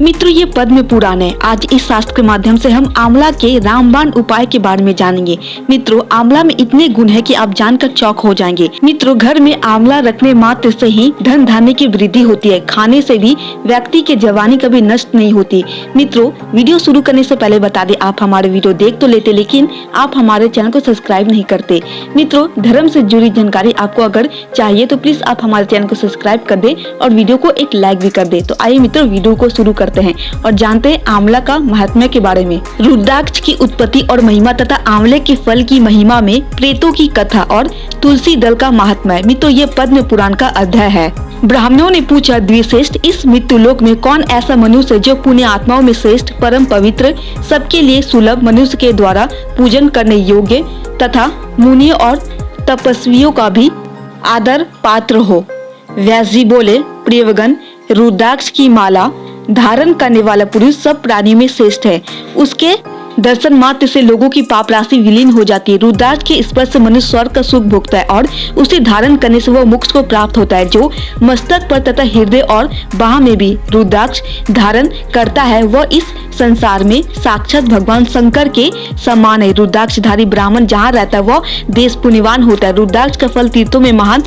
मित्रों, ये पद्म पुराण है। आज इस शास्त्र के माध्यम से हम आंवला के रामबाण उपाय के बारे में जानेंगे। मित्रों, आंवला में इतने गुण है कि आप जानकर चौंक हो जाएंगे। मित्रों, घर में आंवला रखने मात्र से ही धन धान्य की वृद्धि होती है। खाने से भी व्यक्ति की जवानी कभी नष्ट नहीं होती। मित्रों, वीडियो शुरू करने से पहले बता दें, आप हमारे वीडियो देख तो लेते, लेकिन आप हमारे चैनल को सब्सक्राइब नहीं करते। मित्रों, धर्म से जुड़ी जानकारी आपको अगर चाहिए तो प्लीज आप हमारे चैनल को सब्सक्राइब कर दे और वीडियो को एक लाइक भी कर दे। तो आइए मित्रों, वीडियो को शुरू करते हैं और जानते हैं आंवला का महात्म्य के बारे में। रुद्राक्ष की उत्पत्ति और महिमा तथा आंवले के फल की महिमा में प्रेतों की कथा और तुलसी दल का महात्म्य। मित्रों, ये पद्म पुराण का अध्याय है। ब्राह्मणों ने पूछा, द्विश्रेष्ठ, इस मृत्युलोक में कौन ऐसा मनुष्य जो पुण्य आत्माओं में श्रेष्ठ, परम पवित्र, सबके लिए सुलभ, मनुष्य के द्वारा पूजन करने योग्य तथा मुनियों और तपस्वियों का भी आदर पात्र हो। व्यास जी बोले, प्रियवगन, रुद्राक्ष की माला धारण करने वाला पुरुष सब प्राणियों में श्रेष्ठ है। उसके दर्शन मात्र से लोगों की पाप राशि विलीन हो जाती है। रुद्राक्ष के स्पर्श से मनुष्य स्वर्ग का सुख भोगता है और उसे धारण करने से वह मोक्ष को प्राप्त होता है। जो मस्तक पर तथा हृदय और बाह में भी रुद्राक्ष धारण करता है वह इस संसार में साक्षात भगवान शंकर के समान है। रुद्राक्षधारी ब्राह्मण जहाँ रहता है वह देश पुण्यवान होता है। रुद्राक्ष का फल तीर्थों में महान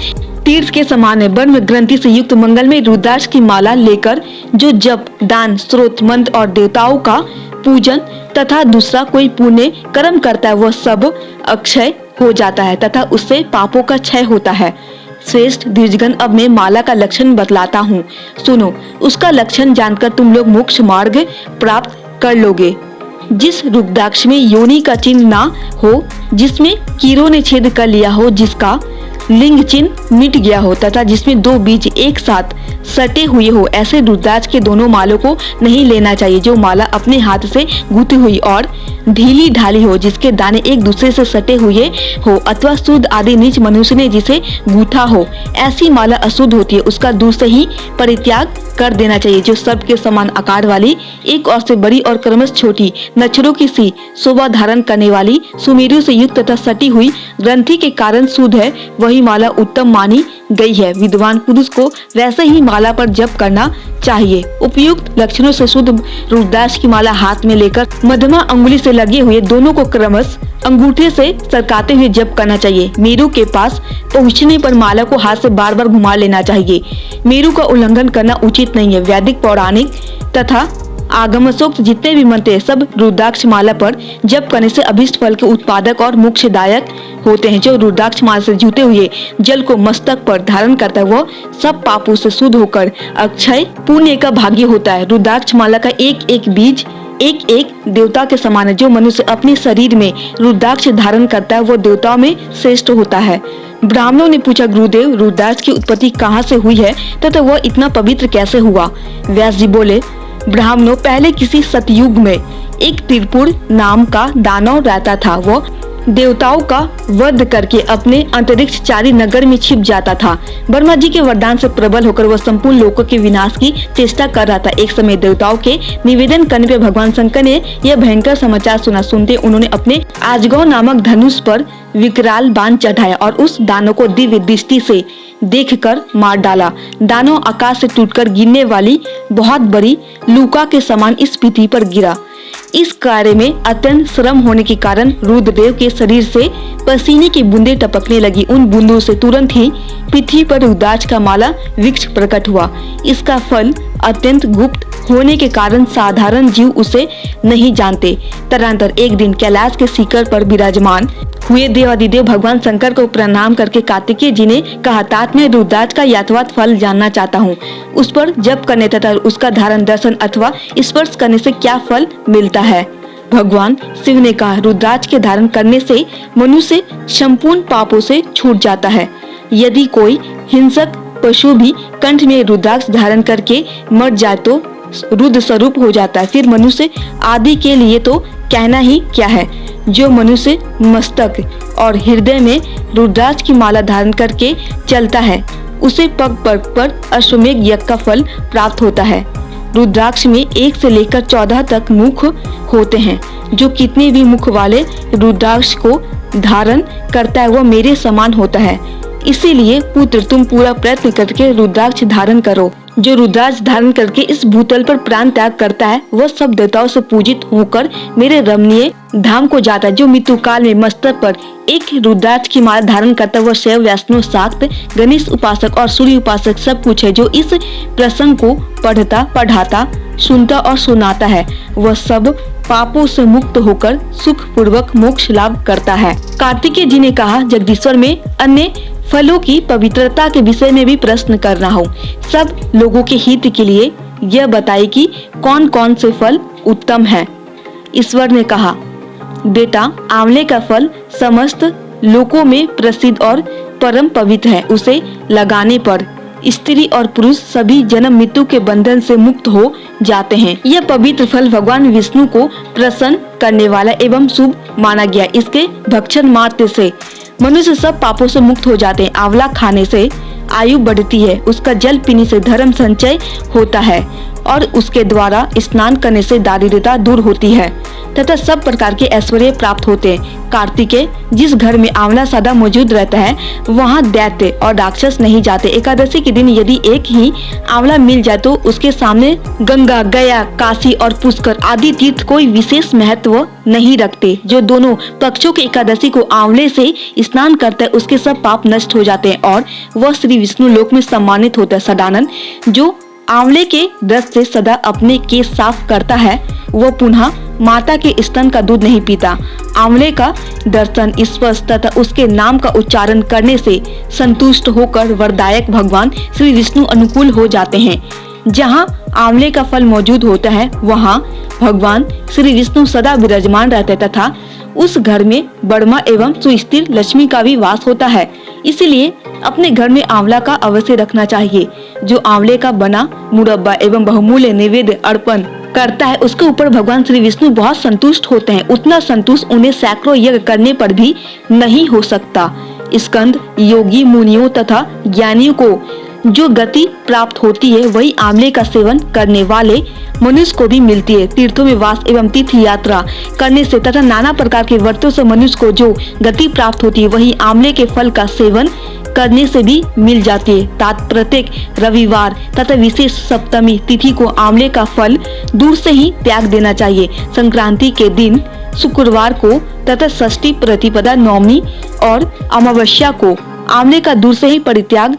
तीर्थ के समान है। ब्रह्म ग्रंथि से युक्त मंगल में रुद्राक्ष की माला लेकर जो जप, दान, स्त्रोत, मंत्र और देवताओं का पूजन तथा दूसरा कोई पुण्य कर्म करता है वह सब अक्षय हो जाता है तथा उससे पापों का क्षय होता है। श्रेष्ठ द्विजगण, अब मैं माला का लक्षण बतलाता हूँ, सुनो। उसका लक्षण जानकर तुम लोग मोक्ष मार्ग प्राप्त कर लोगे। जिस रुद्राक्ष में योनि का चिन्ह ना हो, जिसमें कीड़ों ने छेद कर लिया हो, जिसका लिंग चिन्ह मिट गया हो तथा जिसमें दो बीज एक साथ सटे हुए हो, ऐसे रुद्राक्ष के दोनों मालों को नहीं लेना चाहिए। जो माला अपने हाथ से गूंथी हुई और ढीली ढाली हो, जिसके दाने एक दूसरे से सटे हुए हो अथवा शुद्ध आदि नीच मनुष्य ने जिसे गूंथा हो, ऐसी माला अशुद्ध होती है। उसका दूर से ही परित्याग कर देना चाहिए। जो सबके समान आकार वाली, एक और से बड़ी और क्रमश छोटी, नक्षत्रों की सी शोभा धारण करने वाली, सुमेरु से युक्त तथा सटी हुई ग्रंथि के कारण शुद्ध है, वही माला उत्तम मानी गई है। विद्वान पुरुष को वैसे ही माला पर जप करना चाहिए। उपयुक्त लक्षणों से शुद्ध रुद्राक्ष की माला हाथ में लेकर मध्यमा अंगुली से लगे हुए दोनों को क्रमश अंगूठे से सरकाते हुए जप करना चाहिए। मेरु के पास पहुंचने पर माला को हाथ से बार बार घुमा लेना चाहिए। मेरु का उल्लंघन करना उचित नहीं है। वैदिक, पौराणिक तथा आगमोक्त जितने भी मंत्र हैं, सब रुद्राक्ष माला पर जप करने से अभिष्ट फल के उत्पादक और मोक्षदायक होते हैं। जो रुद्राक्ष माला से जुटे हुए जल को मस्तक पर धारण करता है वह सब पापों से शुद्ध होकर अक्षय पुण्य का भागी होता है। रुद्राक्ष माला का एक एक बीज एक एक देवता के समान है। जो मनुष्य अपने शरीर में रुद्राक्ष धारण करता है वह देवताओं में श्रेष्ठ होता है। ब्राह्मणों ने पूछा, गुरुदेव, रुद्राक्ष की उत्पत्ति कहाँ से हुई है तथा वह इतना पवित्र कैसे हुआ? व्यास जी बोले, ब्राह्मणों, पहले किसी सतयुग में एक त्रिपुर नाम का दानव रहता था। वह देवताओं का वध करके अपने अंतरिक्ष चारी नगर में छिप जाता था। ब्रह्मा जी के वरदान से प्रबल होकर वह संपूर्ण लोकों के विनाश की चेष्टा कर रहा था। एक समय देवताओं के निवेदन करने पर भगवान शंकर ने यह भयंकर समाचार सुना। सुनते उन्होंने अपने आजगौ नामक धनुष पर विकराल बाण चढ़ाया और उस दानव को दिव्य दृष्टि से देखकर मार डाला। दानव आकाश से टूटकर गिरने वाली बहुत बड़ी लूका के समान इस पृथ्वी पर गिरा। इस कार्य में अत्यंत श्रम होने के कारण रुद्रदेव के शरीर से पसीने की बूंदें टपकने लगी। उन बूंदों से तुरंत ही पृथ्वी पर रुद्राक्ष का माला वृक्ष प्रकट हुआ। इसका फल अत्यंत गुप्त होने के कारण साधारण जीव उसे नहीं जानते। तदनंतर एक दिन कैलाश के शिखर पर विराजमान हुए देवादिदेव भगवान शंकर को प्रणाम करके कार्तिकेय जी ने कहा, तात मैं रुद्राक्ष का यथावत फल जानना चाहता हूँ। उस पर जप करने तथा उसका धारण, दर्शन अथवा स्पर्श करने से क्या फल मिलता है? भगवान शिव ने कहा, रुद्राक्ष के धारण करने से मनुष्य संपूर्ण पापों से छूट जाता है। यदि कोई हिंसक पशु भी कंठ में रुद्राक्ष धारण करके मर जाए तो रुद्र स्वरूप हो जाता है। फिर मनुष्य आदि के लिए तो कहना ही क्या है। जो मनुष्य मस्तक और हृदय में रुद्राक्ष की माला धारण करके चलता है उसे पग पग पर अश्वमेध यज्ञ का फल प्राप्त होता है। रुद्राक्ष में 1 से लेकर 14 तक मुख होते हैं। जो कितने भी मुख वाले रुद्राक्ष को धारण करता है वह मेरे समान होता है। इसीलिए पुत्र तुम पूरा प्रयत्न करके रुद्राक्ष धारण करो। जो रुद्राक्ष धारण करके इस भूतल पर प्राण त्याग करता है वह सब देवताओं से पूजित होकर मेरे रमणीय धाम को जाता है। जो मृत्यु काल में मस्तक पर एक रुद्राक्ष की माला धारण करता है वह शैव, वैष्णव, शाक्त, गणेश उपासक और सूर्य उपासक सब कुछ है। जो इस प्रसंग को पढ़ता, पढ़ाता, सुनता और सुनाता है वह सब पापों से मुक्त होकर सुख पूर्वक मोक्ष लाभ करता है। कार्तिकेय जी ने कहा, जगदीश्वर में अन्य फलों की पवित्रता के विषय में भी प्रश्न कर रहा हूँ। सब लोगों के हित के लिए यह बताइए कि कौन कौन से फल उत्तम है। ईश्वर ने कहा, बेटा आंवले का फल समस्त लोकों में प्रसिद्ध और परम पवित्र है। उसे लगाने पर स्त्री और पुरुष सभी जन्म मृत्यु के बंधन से मुक्त हो जाते हैं। यह पवित्र फल भगवान विष्णु को प्रसन्न करने वाला एवं शुभ माना गया। इसके भक्षण मात्र से मनुष्य सब पापों से मुक्त हो जाते हैं। आंवला खाने से आयु बढ़ती है, उसका जल पीने से धर्म संचय होता है और उसके द्वारा स्नान करने से दारिद्रता दूर होती है तथा सब प्रकार के ऐश्वर्य प्राप्त होते हैं। कार्तिकेय, जिस घर में आंवला सदा मौजूद रहता है वहाँ दैत्य और राक्षस नहीं जाते। एकादशी के दिन यदि एक ही आंवला मिल जाए तो उसके सामने गंगा, गया, काशी और पुष्कर आदि तीर्थ कोई विशेष महत्व नहीं रखते। जो दोनों पक्षों के एकादशी को आंवले से स्नान करता है उसके सब पाप नष्ट हो जाते हैं और वह श्री विष्णु लोक में सम्मानित होता है। सदानंद, जो आंवले के रस से सदा अपने केस साफ करता है वह पुनः माता के स्तन का दूध नहीं पीता। आंवले का दर्शन, स्पर्श तथा उसके नाम का उच्चारण करने से संतुष्ट होकर वरदायक भगवान श्री विष्णु अनुकूल हो जाते हैं। जहाँ आंवले का फल मौजूद होता है वहाँ भगवान श्री विष्णु सदा विराजमान रहते तथा उस घर में बर्मा एवं सुस्थिर लक्ष्मी का भी वास होता है। इसीलिए अपने घर में आंवला का अवश्य रखना चाहिए। जो आंवले का बना मुरब्बा एवं बहुमूल्य नैवेद्य अर्पण करता है उसके ऊपर भगवान श्री विष्णु बहुत संतुष्ट होते हैं। उतना संतुष्ट उन्हें सैकड़ों यज्ञ करने पर भी नहीं हो सकता। स्कंद, योगी, मुनियों तथा ज्ञानियों को जो गति प्राप्त होती है वही आंवले का सेवन करने वाले मनुष्य को भी मिलती है। तीर्थों में वास एवं तीर्थ यात्रा करने से तथा नाना प्रकार के व्रतों से मनुष्य को जो गति प्राप्त होती है वही आंवले के फल का सेवन करने से भी मिल जाती है। तात प्रत्येक रविवार तथा विशेष सप्तमी तिथि को आंवले का फल दूर से ही त्याग देना चाहिए। संक्रांति के दिन, शुक्रवार को तथा षष्ठी, प्रतिपदा, नवमी और अमावस्या को आंवले का दूर से ही परित्याग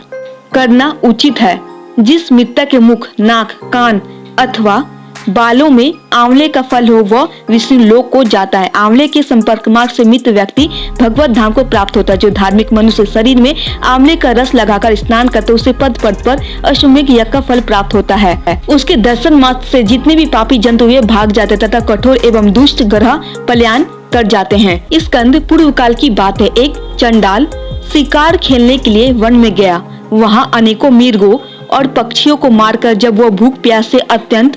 करना उचित है। जिस मृतक के मुख, नाक, कान अथवा बालों में आंवले का फल हो वह विष्णु लोक को जाता है। आंवले के संपर्क मार्ग से मृत व्यक्ति भगवत धाम को प्राप्त होता है। जो धार्मिक मनुष्य शरीर में आंवले का रस लगाकर स्नान करते उसे पद पद पर अश्वमेघ यज्ञ का फल प्राप्त होता है। उसके दर्शन मात्र से जितने भी पापी जंतु वे भाग जाते तथा कठोर एवं दुष्ट ग्रह पलायन कर जाते हैं। इस स्कंद पूर्व काल की बात है। एक चंडाल शिकार खेलने के लिए वन में गया। वहाँ अनेकों मृगों और पक्षियों को मारकर जब वह भूख प्यास से अत्यंत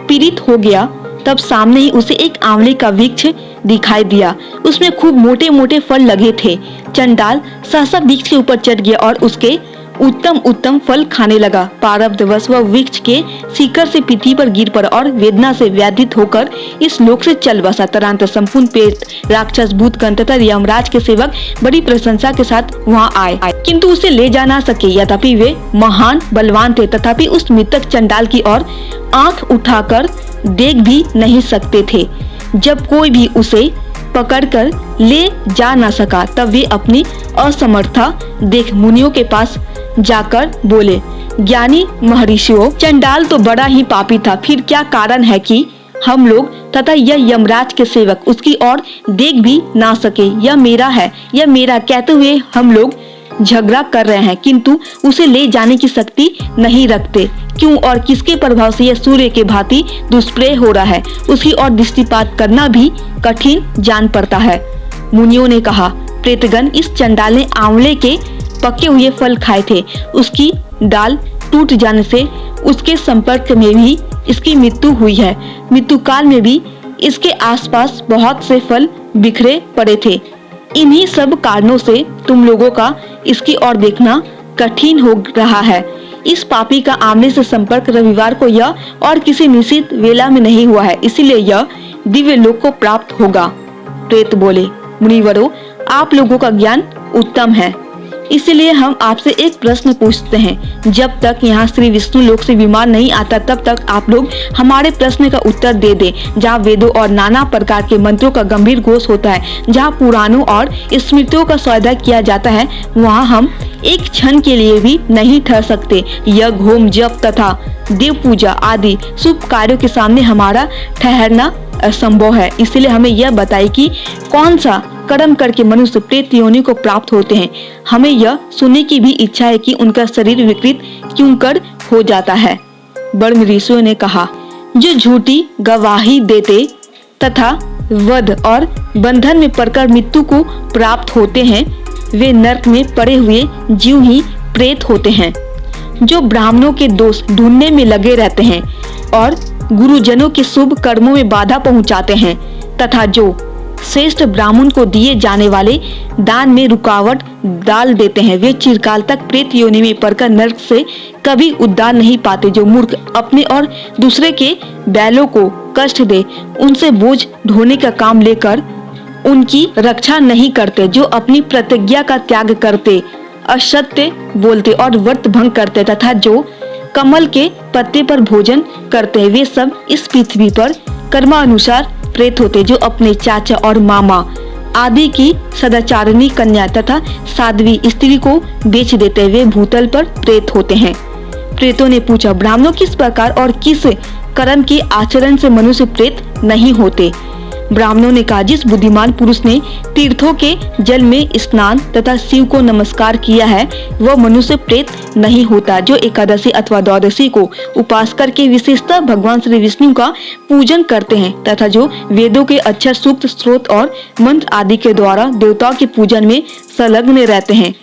पीड़ित हो गया तब सामने ही उसे एक आंवले का वृक्ष दिखाई दिया। उसमें खूब मोटे मोटे फल लगे थे। चंडाल सहसा वृक्ष के ऊपर चढ़ गया और उसके उत्तम उत्तम फल खाने लगा। प्रारब्धवश वह वृक्ष के शिखर से पृथ्वी पर गिर पड़ा और वेदना से व्याधित होकर इस लोक से चल बसा। तदनंतर संपूर्ण पेट, राक्षस, भूतगण तथा यमराज के सेवक बड़ी प्रशंसा के साथ वहां आए, किंतु उसे ले जा ना सके। यद्यपि वे महान बलवान थे तथापि उस मृतक चंडाल की ओर आंख उठाकर देख भी नहीं सकते थे। जब कोई भी उसे पकड़कर ले जा न सका तब वे अपनी असमर्थता देख मुनियों के पास जाकर बोले, ज्ञानी महर्षियों, चंडाल तो बड़ा ही पापी था। फिर क्या कारण है कि हम लोग तथा यह यमराज के सेवक उसकी ओर देख भी ना सके। यह मेरा है, यह मेरा कहते हुए हम लोग झगड़ा कर रहे हैं किंतु उसे ले जाने की शक्ति नहीं रखते। क्यों और किसके प्रभाव से यह सूर्य के भांति दुष्प्रय हो रहा है, उसकी ओर दृष्टिपात करना भी कठिन जान पड़ता है। मुनियों ने कहा, प्रेतगण, इस चंडाल ने आंवले के पके हुए फल खाए थे। उसकी डाल टूट जाने से उसके संपर्क में भी इसकी मृत्यु हुई है। मृत्यु काल में भी इसके आसपास बहुत से फल बिखरे पड़े थे। इन्हीं सब कारणों से तुम लोगों का इसकी ओर देखना कठिन हो रहा है। इस पापी का आमने से संपर्क रविवार को यह और किसी निश्चित वेला में नहीं हुआ है, इसीलिए यह दिव्य लोक को प्राप्त होगा। प्रेत बोले, मुनिवरों, आप लोगों का ज्ञान उत्तम है इसलिए हम आपसे एक प्रश्न पूछते हैं, जब तक यहाँ श्री विष्णु लोक से विमान नहीं आता तब तक आप लोग हमारे प्रश्न का उत्तर दे दें। जहाँ वेदों और नाना प्रकार के मंत्रों का गंभीर घोष होता है, जहाँ पुराणों और स्मृतियों का सौदा किया जाता है, वहाँ हम एक क्षण के लिए भी नहीं ठहर सकते। यज्ञ, होम, जप तथा देव पूजा आदि शुभ कार्यों के सामने हमारा ठहरना असंभव है। इसलिए हमें यह बताइए कि कौन सा कर्म करके मनुष्य प्रेत योनि को प्राप्त होते हैं। हमें यह सुनने की भी इच्छा है कि उनका शरीर विकृत क्यों कर हो जाता है। ब्रह्म ऋषियों ने कहा, जो झूठी गवाही देते तथा वध और बंधन में पड़कर मृत्यु को प्राप्त होते हैं, वे नरक में पड़े हुए जीव ही प्रेत होते हैं। जो ब्राह्मणों के दोष ढूंढने में लगे रहते हैं और गुरुजनों के शुभ कर्मों में बाधा पहुंचाते हैं तथा जो श्रेष्ठ ब्राह्मण को दिए जाने वाले दान में रुकावट डाल देते हैं, वे चिरकाल तक प्रेत योनि में पड़कर नरक से कभी उद्धार नहीं पाते। जो मूर्ख अपने और दूसरे के बैलों को कष्ट दे, उनसे बोझ ढोने का काम लेकर उनकी रक्षा नहीं करते, जो अपनी प्रतिज्ञा का त्याग करते, असत्य बोलते और व्रत भंग करते तथा जो कमल के पत्ते पर भोजन करते हैं, वे सब इस पृथ्वी पर कर्मानुसार प्रेत होते। जो अपने चाचा और मामा आदि की सदाचारिणी कन्या तथा साध्वी स्त्री को बेच देते, वे भूतल पर प्रेत होते हैं। प्रेतों ने पूछा, ब्राह्मणों किस प्रकार और किस कर्म के आचरण से मनुष्य प्रेत नहीं होते? ब्राह्मणों ने कहा, जिस बुद्धिमान पुरुष ने तीर्थों के जल में स्नान तथा शिव को नमस्कार किया है, वह मनुष्य प्रेत नहीं होता। जो एकादशी अथवा द्वादशी को उपास करके विशेषतः भगवान श्री विष्णु का पूजन करते हैं तथा जो वेदों के अक्षर, सूक्त, स्त्रोत और मंत्र आदि के द्वारा देवताओं के पूजन में संलग्न रहते हैं,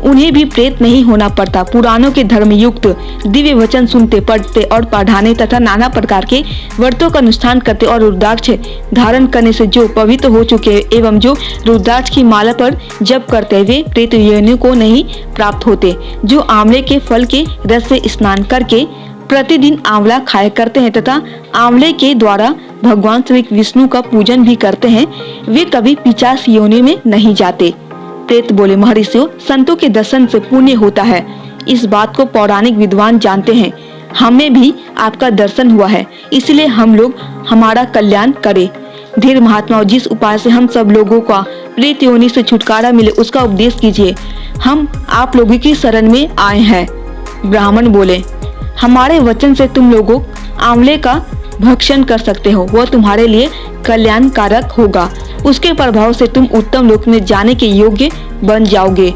उन्हें भी प्रेत नहीं होना पड़ता। पुराणों के धर्म युक्त दिव्य वचन सुनते, पढ़ते और पढ़ाने तथा नाना प्रकार के व्रतों का अनुष्ठान करते और रुद्राक्ष धारण करने से जो पवित्र हो चुके एवं जो रुद्राक्ष की माला पर जप करते, वे प्रेत योनि को नहीं प्राप्त होते। जो आंवले के फल के रस से स्नान करके प्रतिदिन आंवला खाया करते हैं तथा आंवले के द्वारा भगवान श्री विष्णु का पूजन भी करते हैं, वे कभी पिशाच योनि में नहीं जाते। प्रेत बोले, महर्षियों, संतों के दर्शन से पुण्य होता है, इस बात को पौराणिक विद्वान जानते हैं। हमें भी आपका दर्शन हुआ है, इसलिए हम लोग हमारा कल्याण करें। धीर महात्मा, जिस उपाय से हम सब लोगों का प्रेत योनि से छुटकारा मिले उसका उपदेश कीजिए। हम आप लोगों की शरण में आए हैं। ब्राह्मण बोले, हमारे वचन से तुम लोगों आंवले का भक्षण कर सकते हो, वह तुम्हारे लिए कल्याणकारक होगा। उसके प्रभाव से तुम उत्तम लोक में जाने के योग्य बन जाओगे।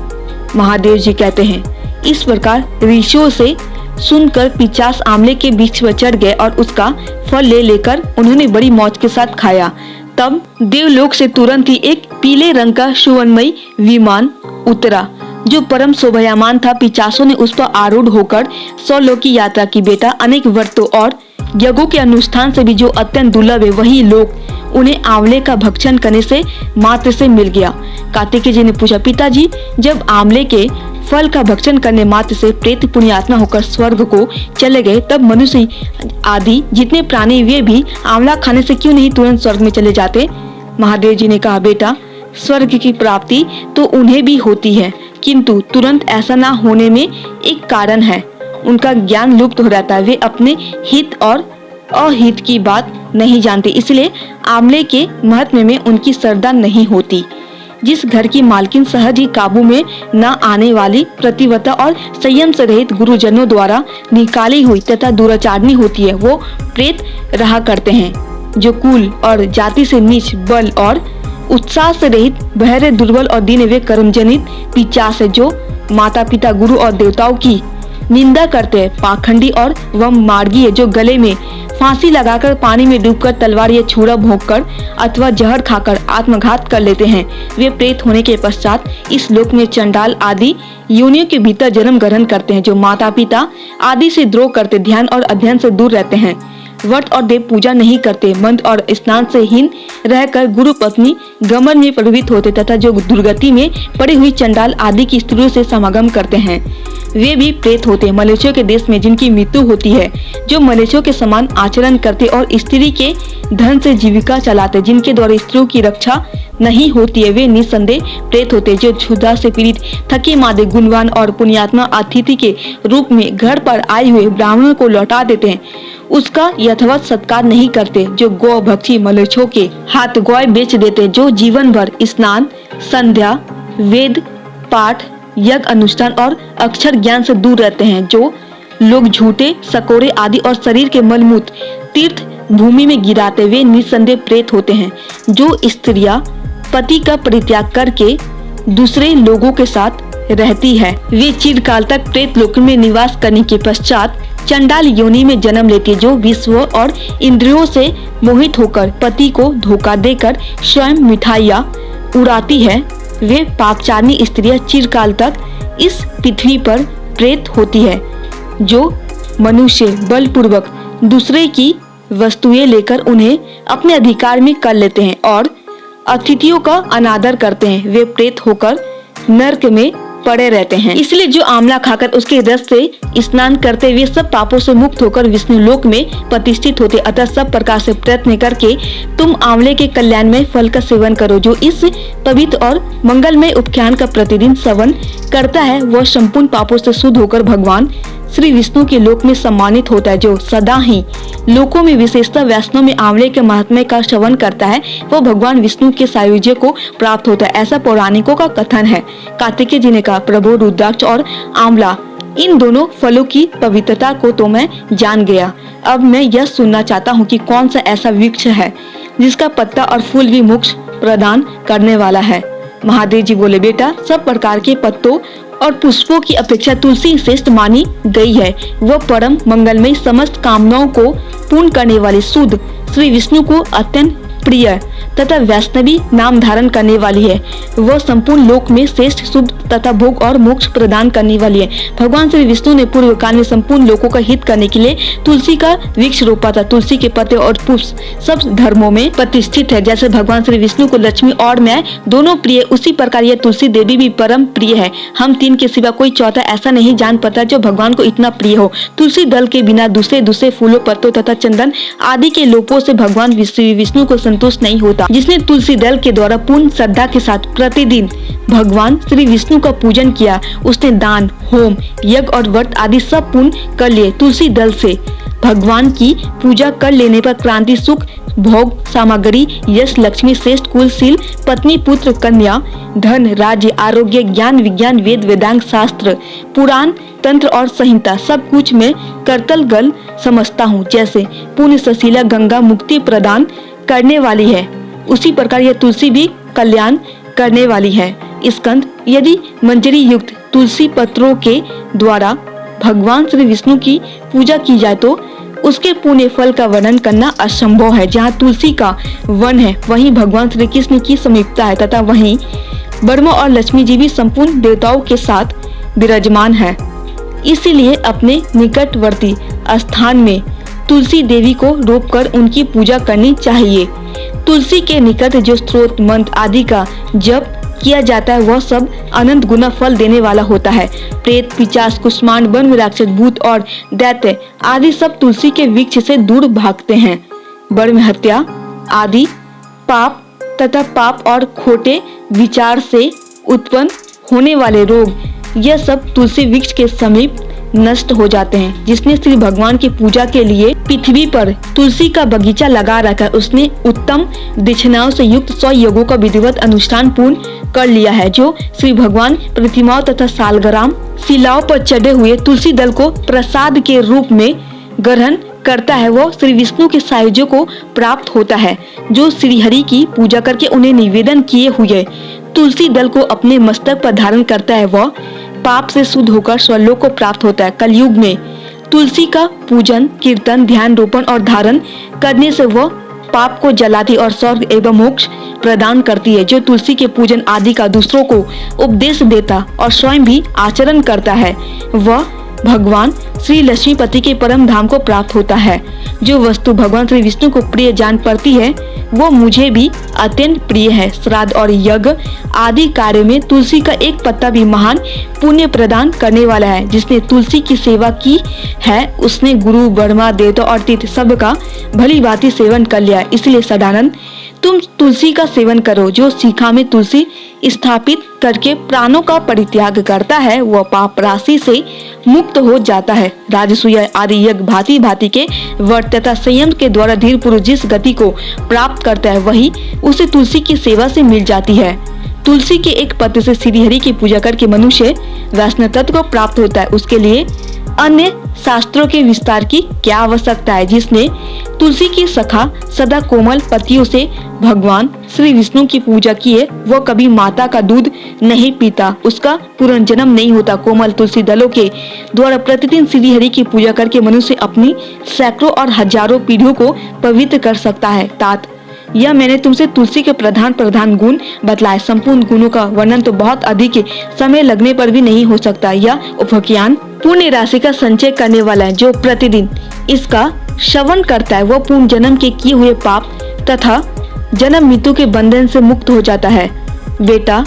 महादेव जी कहते हैं, इस प्रकार ऋषियों से सुनकर पिशाच आंवले के वृक्ष पर चढ़ गए और उसका फल ले लेकर उन्होंने बड़ी मौज के साथ खाया। तब देवलोक से तुरंत ही एक पीले रंग का सुवर्णमयी विमान उतरा जो परम शोभायमान था। पिशाचों ने उस पर आरूढ़ होकर 100 लोक की यात्रा की। बेटा, अनेक व्रतों और यज्ञों के अनुष्ठान से भी जो अत्यंत दुर्लभ है, वही लोक उन्हें आंवले का भक्षण करने से मात्र से मिल गया। कार्तिकेय जी ने पूछा, पिताजी, जब आंवले के फल का भक्षण करने मात्र से प्रेत पुण्यात्मा होकर स्वर्ग को चले गए, तब मनुष्य आदि जितने प्राणी वे भी आंवला खाने से क्यों नहीं तुरंत स्वर्ग में चले जाते? महादेव जी ने कहा, बेटा, स्वर्ग की प्राप्ति तो उन्हें भी होती है, किंतु तुरंत ऐसा न होने में एक कारण है। उनका ज्ञान लुप्त हो जाता है, वे अपने हित और अहित की बात नहीं जानते, इसलिए आंवले के महत्व में उनकी श्रद्धा नहीं होती। जिस घर की मालकिन सहज ही काबू में न आने वाली प्रतिव्रता और संयम से रहित गुरुजनों द्वारा निकाली हुई तथा दुराचारणी होती है, वो प्रेत रहा करते हैं। जो कुल और जाति से नीच, बल और उत्साह से रहित, बहरे, दुर्बल और दीन, वे कर्मजनित पिशाच है। जो माता पिता, गुरु और देवताओं की निंदा करते हैं, पाखंडी और वम मार्गी है। जो गले में फांसी लगाकर, पानी में डूबकर, तलवार या छुरा भोंककर अथवा जहर खाकर आत्मघात कर लेते हैं, वे प्रेत होने के पश्चात इस लोक में चंडाल आदि योनियों के भीतर जन्म ग्रहण करते हैं। जो माता पिता आदि से द्रोह करते, ध्यान और अध्ययन से दूर रहते हैं, व्रत और देव पूजा नहीं करते, मंत्र और स्नान से हीन रहकर गुरु पत्नी गमन में प्रभावित होते तथा जो दुर्गति में पड़ी हुई चंडाल आदि की स्त्रियों से समागम करते हैं वे भी प्रेत होते हैं। मलेशिया के देश में जिनकी मृत्यु होती है, जो मलेशिया के समान आचरण करते और स्त्री के धन से जीविका चलाते, जिनके द्वारा स्त्रियों की रक्षा नहीं होती है, वे निस्संदेह प्रेत होते। जो क्षुधा से पीड़ित, थके मादे, गुणवान और पुण्यात्मा अतिथि के रूप में घर पर आए हुए ब्राह्मणों को लौटा देते हैं, उसका यथावत सत्कार नहीं करते। जो गौ भक्षी मलेच्छों के हाथ गौ बेच देते, जो जीवन भर स्नान, संध्या, वेद पाठ, यज्ञ अनुष्ठान और अक्षर ज्ञान से दूर रहते हैं, जो लोग झूठे सकोरे आदि और शरीर के मलमूत्र तीर्थ भूमि में गिराते, वे निस्संदेह प्रेत होते हैं। जो स्त्रियां पति का परित्याग करके दूसरे लोगों के साथ रहती है, वे चिरकाल तक प्रेत लोक में निवास करने के पश्चात चंडाल योनि में जन्म लेती है। जो विश्व और इंद्रियों से मोहित होकर पति को धोखा देकर स्वयं मिठाइयाँ उड़ाती है, वे पापचारिणी स्त्रियां चिरकाल तक इस पृथ्वी पर प्रेत होती है। जो मनुष्य बलपूर्वक दूसरे की वस्तुएं लेकर उन्हें अपने अधिकार में कर लेते हैं और अतिथियों का अनादर करते हैं, वे प्रेत होकर नरक में पड़े रहते हैं। इसलिए जो आंवला खाकर उसके रस से स्नान करते, वे सब पापों से मुक्त होकर विष्णु लोक में प्रतिष्ठित होते। अतः सब प्रकार से प्रयत्न करके तुम आंवले के कल्याणमय फल का सेवन करो। जो इस पवित्र और मंगलमय उपख्यान का प्रतिदिन सेवन करता है, वह संपूर्ण पापों से शुद्ध होकर भगवान श्री विष्णु के लोक में सम्मानित होता है। जो सदा ही लोकों में विशेषतः वैष्णव में आंवले के महात्म्य का श्रवण करता है, वो भगवान विष्णु के सायुज्य को प्राप्त होता है, ऐसा पौराणिकों का कथन है। कार्तिकेय जी ने कहा, प्रभु रुद्राक्ष और आंवला इन दोनों फलों की पवित्रता को तो मैं जान गया, अब मैं यह सुनना चाहता हूँ कि कौन सा ऐसा वृक्ष है जिसका पत्ता और फूल भी मोक्ष प्रदान करने वाला है। महादेव जी बोले, बेटा सब प्रकार के पत्तों और पुष्पों की अपेक्षा तुलसी श्रेष्ठ मानी गई है। वह परम मंगलमय, समस्त कामनाओं को पूर्ण करने वाली, शुद्ध श्री विष्णु को अत्यंत प्रिय तथा वैष्णवी नाम धारण करने वाली है। वह संपूर्ण लोक में श्रेष्ठ, शुभ तथा भोग और मोक्ष प्रदान करने वाली है। भगवान श्री विष्णु ने पूर्व काल में संपूर्ण लोकों का हित करने के लिए तुलसी का वृक्ष रोपा था। तुलसी के पत्ते और पुष्प सब धर्मों में प्रतिष्ठित है। जैसे भगवान श्री विष्णु को लक्ष्मी और मैं दोनों प्रिय, उसी प्रकार यह तुलसी देवी भी परम प्रिय है। हम तीन के सिवा कोई चौथा ऐसा नहीं जान पाता जो भगवान को इतना प्रिय हो। तुलसी दल के बिना दूसरे फूलों, पत्तों तथा चंदन आदि के लोपों से भगवान विष्णु को संतुष्ट नहीं होता। जिसने तुलसी दल के द्वारा पूर्ण श्रद्धा के साथ प्रतिदिन भगवान श्री विष्णु का पूजन किया, उसने दान, होम, यज्ञ और व्रत आदि सब पूर्ण कर लिए। तुलसी दल से भगवान की पूजा कर लेने पर क्रांति, सुख, भोग, सामग्री, यश, लक्ष्मी, श्रेष्ठ कुलशील पत्नी, पुत्र, कन्या, धन, राज्य, आरोग्य, ज्ञान, विज्ञान, वेद, वेदांग, शास्त्र, पुराण, तंत्र और संहिता सब कुछ मैं करतलगल समझता हूँ। जैसे पुण्य सशीला गंगा मुक्ति प्रदान करने वाली है, उसी प्रकार यह तुलसी भी कल्याण करने वाली है। स्कंद, यदि मंजरी युक्त तुलसी पत्रों के द्वारा भगवान श्री विष्णु की पूजा की जाए तो उसके पुण्य फल का वर्णन करना असंभव है। जहाँ तुलसी का वन है, वहीं भगवान श्री कृष्ण की समीपता है तथा वहीं ब्रह्मा और लक्ष्मी जी भी संपूर्ण देवताओं के साथ विराजमान है। इसीलिए अपने निकटवर्ती स्थान में तुलसी देवी को रोपकर उनकी पूजा करनी चाहिए। तुलसी के निकट जो स्त्रोत, मंत्र आदि का जप किया जाता है, वह सब अनंत गुना फल देने वाला होता है। प्रेत, पिशाच, कुष्मांड, वन राक्षस, भूत और दैत्य आदि सब तुलसी के वृक्ष से दूर भागते हैं। ब्रह्म हत्या आदि पाप तथा पाप और खोटे विचार से उत्पन्न होने वाले रोग, यह सब तुलसी वृक्ष के समीप नष्ट हो जाते हैं। जिसने श्री भगवान की पूजा के लिए पृथ्वी पर तुलसी का बगीचा लगा रखा, उसने उत्तम दक्षिणाओं से युक्त 100 यज्ञों का विधिवत अनुष्ठान पूर्ण कर लिया है। जो श्री भगवान प्रतिमाओं तथा सालग्राम शिलाओं पर चढ़े हुए तुलसी दल को प्रसाद के रूप में ग्रहण करता है, वो श्री विष्णु के सायुज्य को प्राप्त होता है। जो श्री हरि की पूजा करके उन्हें निवेदन किए हुए तुलसी दल को अपने मस्तक पर धारण करता है, वह पाप से शुद्ध होकर स्वर्लोक को प्राप्त होता है। कलयुग में तुलसी का पूजन, कीर्तन, ध्यान, रोपण और धारण करने से वह पाप को जलाती और स्वर्ग एवं मोक्ष प्रदान करती है। जो तुलसी के पूजन आदि का दूसरों को उपदेश देता और स्वयं भी आचरण करता है, वह भगवान श्री लक्ष्मीपति के परम धाम को प्राप्त होता है। जो वस्तु भगवान श्री विष्णु को प्रिय जान पड़ती है वो मुझे भी अत्यंत प्रिय है। श्राद्ध और यज्ञ आदि कार्य में तुलसी का एक पत्ता भी महान पुण्य प्रदान करने वाला है। जिसने तुलसी की सेवा की है उसने गुरु ब्रह्मा देवता और तीर्थ सब का भली भांति सेवन कर लिया। इसलिए सदानंद तुम तुलसी का सेवन करो। जो शिखा में तुलसी स्थापित करके प्राणों का परित्याग करता है वह पाप राशि से मुक्त हो जाता है। राजसूय आदि यज्ञ भांति भांति के व्रत तथा संयम के द्वारा धीर पुरुष जिस गति को प्राप्त करता है वही उसे तुलसी की सेवा से मिल जाती है। तुलसी के एक पत्र से श्री हरि की पूजा करके मनुष्य वैष्णव तत्व को प्राप्त होता है। उसके लिए अन्य शास्त्रों के विस्तार की क्या आवश्यकता है। जिसने तुलसी की शाखा सदा कोमल पत्तियों से भगवान श्री विष्णु की पूजा की है वह कभी माता का दूध नहीं पीता, उसका पुनर्जन्म नहीं होता। कोमल तुलसी दलों के द्वारा प्रतिदिन श्री हरि की पूजा करके मनुष्य अपनी सैकड़ों और हजारों पीढ़ियों को पवित्र कर सकता है। तात यह मैंने तुमसे तुलसी के प्रधान गुण बतलाए। संपूर्ण गुणों का वर्णन तो बहुत अधिक समय लगने पर भी नहीं हो सकता। यह उपख्यान पुण्य राशि का संचय करने वाला है। जो प्रतिदिन इसका श्रवण करता है वह पूर्ण जन्म के किए हुए पाप तथा जन्म मृत्यु के बंधन से मुक्त हो जाता है। बेटा,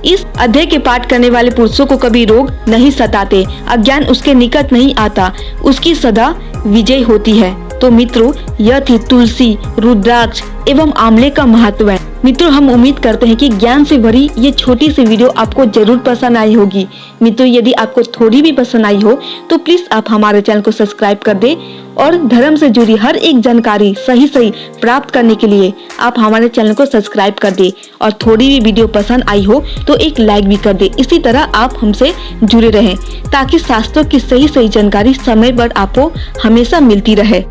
इस अध्याय के पाठ करने वाले पुरुषों को कभी रोग नहीं सताते, अज्ञान उसके निकट नहीं आता, उसकी सदा विजय होती है। तो मित्रों, यह थी तुलसी, रुद्राक्ष एवं आंवले का महत्व है। मित्रों, हम उम्मीद करते हैं कि ज्ञान से भरी ये छोटी सी वीडियो आपको जरूर पसंद आई होगी। मित्रों, यदि आपको थोड़ी भी पसंद आई हो तो प्लीज आप हमारे चैनल को सब्सक्राइब कर दें और धर्म से जुड़ी हर एक जानकारी सही प्राप्त करने के लिए आप हमारे चैनल को सब्सक्राइब कर दें। और थोड़ी भी वीडियो पसंद आई हो तो एक लाइक भी कर दें। इसी तरह आप हमसे जुड़े रहें ताकि शास्त्रों की सही जानकारी समय पर आपको हमेशा मिलती रहे।